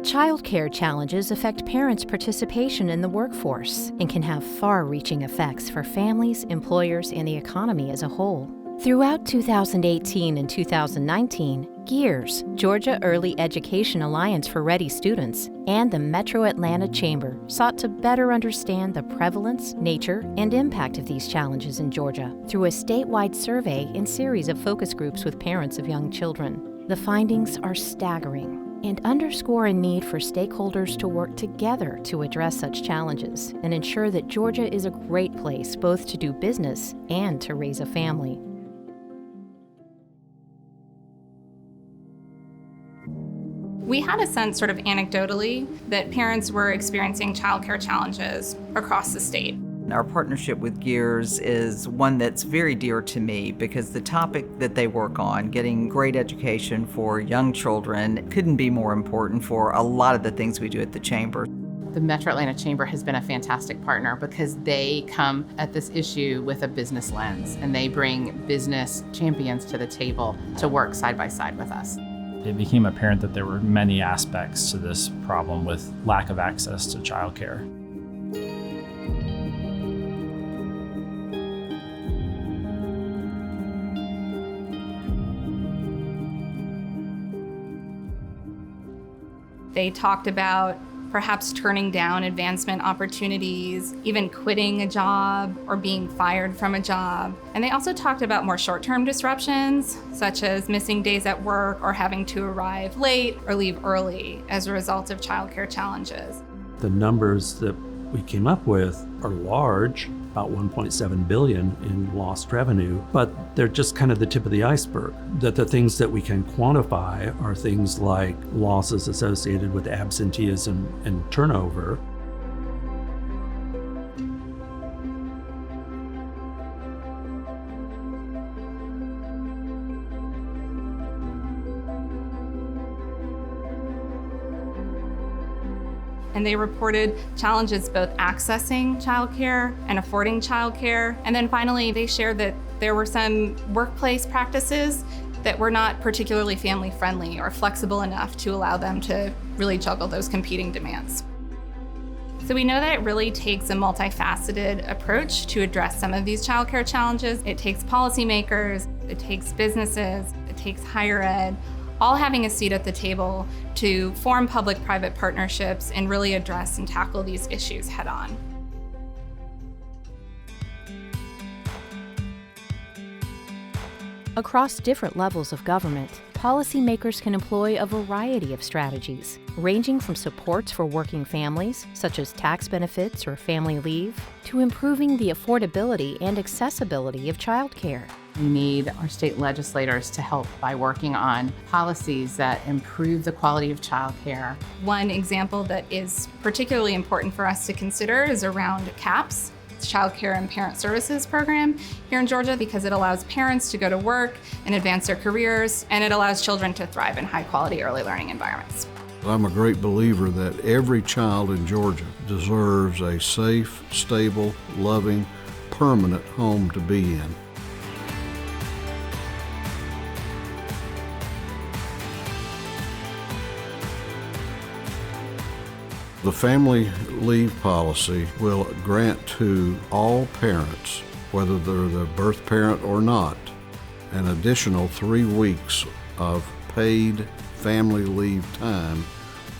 Childcare challenges affect parents' participation in the workforce and can have far-reaching effects for families, employers, and the economy as a whole. Throughout 2018 and 2019, GEEARS, Georgia Early Education Alliance for Ready Students, and the Metro Atlanta Chamber sought to better understand the prevalence, nature, and impact of these challenges in Georgia through a statewide survey and series of focus groups with parents of young children. The findings are staggering and underscore a need for stakeholders to work together to address such challenges and ensure that Georgia is a great place both to do business and to raise a family. We had a sense, sort of anecdotally, that parents were experiencing childcare challenges across the state. Our partnership with GEEARS is one that's very dear to me because the topic that they work on, getting great education for young children, couldn't be more important for a lot of the things we do at the Chamber. The Metro Atlanta Chamber has been a fantastic partner because they come at this issue with a business lens and they bring business champions to the table to work side by side with us. It became apparent that there were many aspects to this problem with lack of access to childcare. They talked about perhaps turning down advancement opportunities, even quitting a job or being fired from a job. And they also talked about more short-term disruptions, such as missing days at work or having to arrive late or leave early as a result of childcare challenges. The numbers that we came up with are large, about 1.7 billion in lost revenue, but they're just kind of the tip of the iceberg. That the things that we can quantify are things like losses associated with absenteeism and turnover. And they reported challenges both accessing childcare and affording childcare. And then finally, they shared that there were some workplace practices that were not particularly family-friendly or flexible enough to allow them to really juggle those competing demands. So we know that it really takes a multifaceted approach to address some of these childcare challenges. It takes policymakers, it takes businesses, it takes higher ed, all having a seat at the table to form public-private partnerships and really address and tackle these issues head-on. Across different levels of government, policymakers can employ a variety of strategies, ranging from supports for working families, such as tax benefits or family leave, to improving the affordability and accessibility of childcare. We need our state legislators to help by working on policies that improve the quality of childcare. One example that is particularly important for us to consider is around CAPS, Child Care and Parent Services Program here in Georgia, because it allows parents to go to work and advance their careers, and it allows children to thrive in high-quality early learning environments. I'm a great believer that every child in Georgia deserves a safe, stable, loving, permanent home to be in. The family leave policy will grant to all parents, whether they're the birth parent or not, an additional 3 weeks of paid family leave time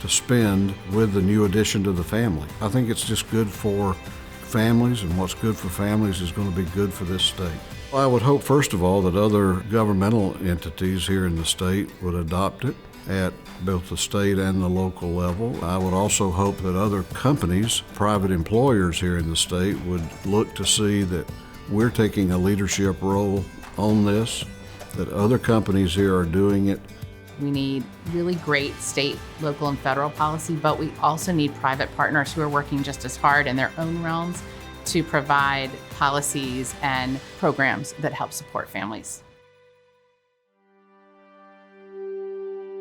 to spend with the new addition to the family. I think it's just good for families, and what's good for families is going to be good for this state. I would hope, first of all, that other governmental entities here in the state would adopt it at both the state and the local level. I would also hope that other companies, private employers here in the state, would look to see that we're taking a leadership role on this, that other companies here are doing it. We need really great state, local, and federal policy, but we also need private partners who are working just as hard in their own realms to provide policies and programs that help support families.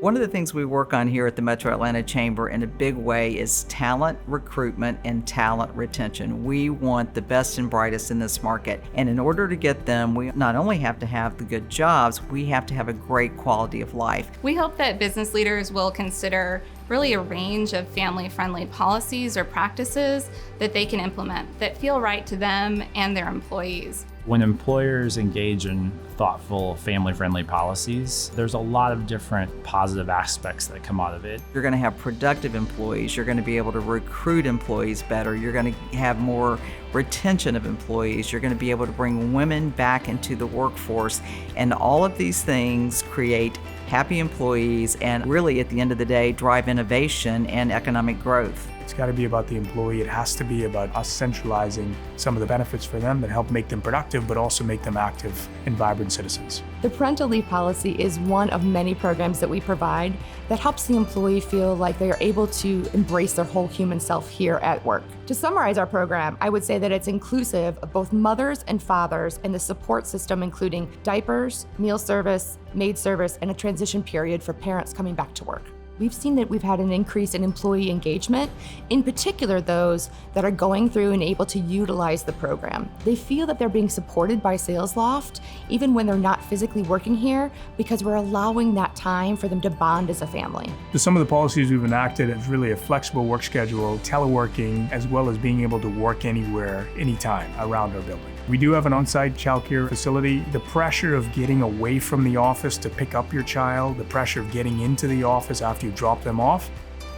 One of the things we work on here at the Metro Atlanta Chamber in a big way is talent recruitment and talent retention. We want the best and brightest in this market. And in order to get them, we not only have to have the good jobs, we have to have a great quality of life. We hope that business leaders will consider really a range of family-friendly policies or practices that they can implement that feel right to them and their employees. When employers engage in thoughtful, family-friendly policies, there's a lot of different positive aspects that come out of it. You're going to have productive employees. You're going to be able to recruit employees better. You're going to have more retention of employees. You're going to be able to bring women back into the workforce. And all of these things create happy employees and really, at the end of the day, drive innovation and economic growth. It's got to be about the employee. It has to be about us centralizing some of the benefits for them that help make them productive, but also make them active and vibrant citizens. The parental leave policy is one of many programs that we provide that helps the employee feel like they are able to embrace their whole human self here at work. To summarize our program, I would say that it's inclusive of both mothers and fathers and the support system, including diapers, meal service, maid service, and a transition period for parents coming back to work. We've seen that we've had an increase in employee engagement, in particular those that are going through and able to utilize the program. They feel that they're being supported by Sales Loft, even when they're not physically working here, because we're allowing that time for them to bond as a family. Some of the policies we've enacted is really a flexible work schedule, teleworking, as well as being able to work anywhere, anytime around our building. We do have an on-site childcare facility. The pressure of getting away from the office to pick up your child, the pressure of getting into the office after you drop them off,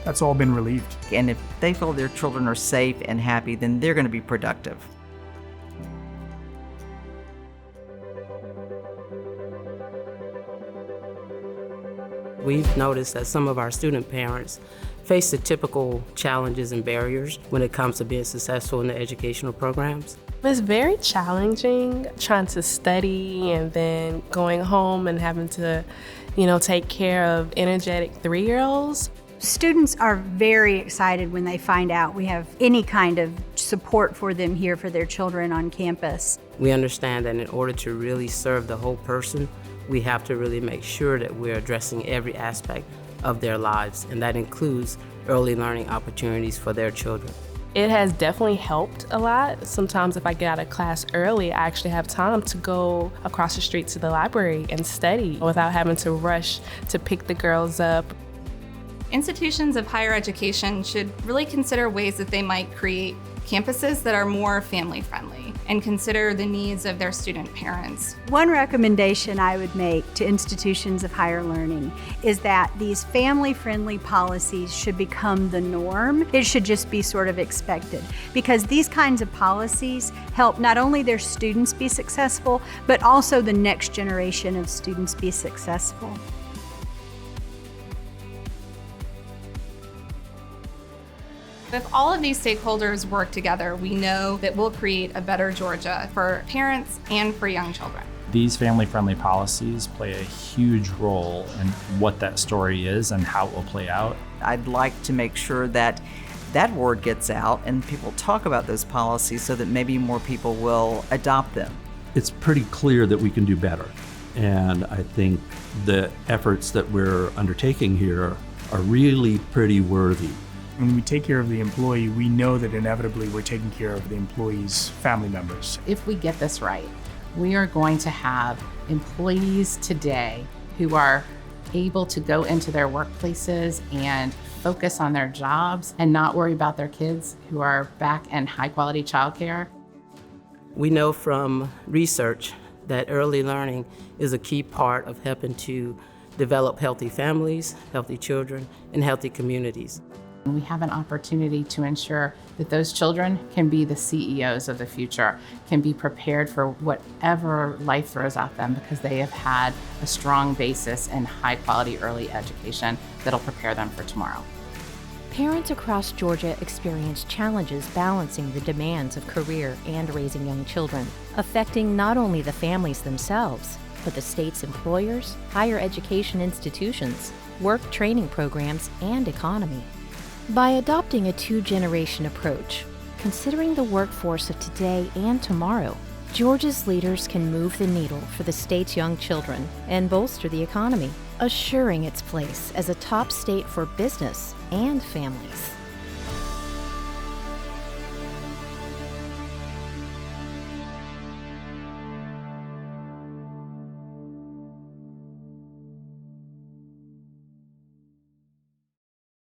that's all been relieved. And if they feel their children are safe and happy, then they're going to be productive. We've noticed that some of our student parents face the typical challenges and barriers when it comes to being successful in the educational programs. It's very challenging trying to study and then going home and having to, take care of energetic 3-year-olds. Students are very excited when they find out we have any kind of support for them here for their children on campus. We understand that in order to really serve the whole person, we have to really make sure that we're addressing every aspect of their lives, and that includes early learning opportunities for their children. It has definitely helped a lot. Sometimes if I get out of class early, I actually have time to go across the street to the library and study without having to rush to pick the girls up. Institutions of higher education should really consider ways that they might create campuses that are more family-friendly and consider the needs of their student parents. One recommendation I would make to institutions of higher learning is that these family-friendly policies should become the norm. It should just be sort of expected, because these kinds of policies help not only their students be successful, but also the next generation of students be successful. If all of these stakeholders work together, we know that we'll create a better Georgia for parents and for young children. These family-friendly policies play a huge role in what that story is and how it will play out. I'd like to make sure that that word gets out and people talk about those policies so that maybe more people will adopt them. It's pretty clear that we can do better. And I think the efforts that we're undertaking here are really pretty worthy. When we take care of the employee, we know that inevitably we're taking care of the employee's family members. If we get this right, we are going to have employees today who are able to go into their workplaces and focus on their jobs and not worry about their kids who are back in high-quality childcare. We know from research that early learning is a key part of helping to develop healthy families, healthy children, and healthy communities. We have an opportunity to ensure that those children can be the CEOs of the future, can be prepared for whatever life throws at them because they have had a strong basis in high-quality early education that'll prepare them for tomorrow. Parents across Georgia experience challenges balancing the demands of career and raising young children, affecting not only the families themselves, but the state's employers, higher education institutions, work training programs, and economy. By adopting a two-generation approach, considering the workforce of today and tomorrow, Georgia's leaders can move the needle for the state's young children and bolster the economy. assuring its place as a top state for business and families.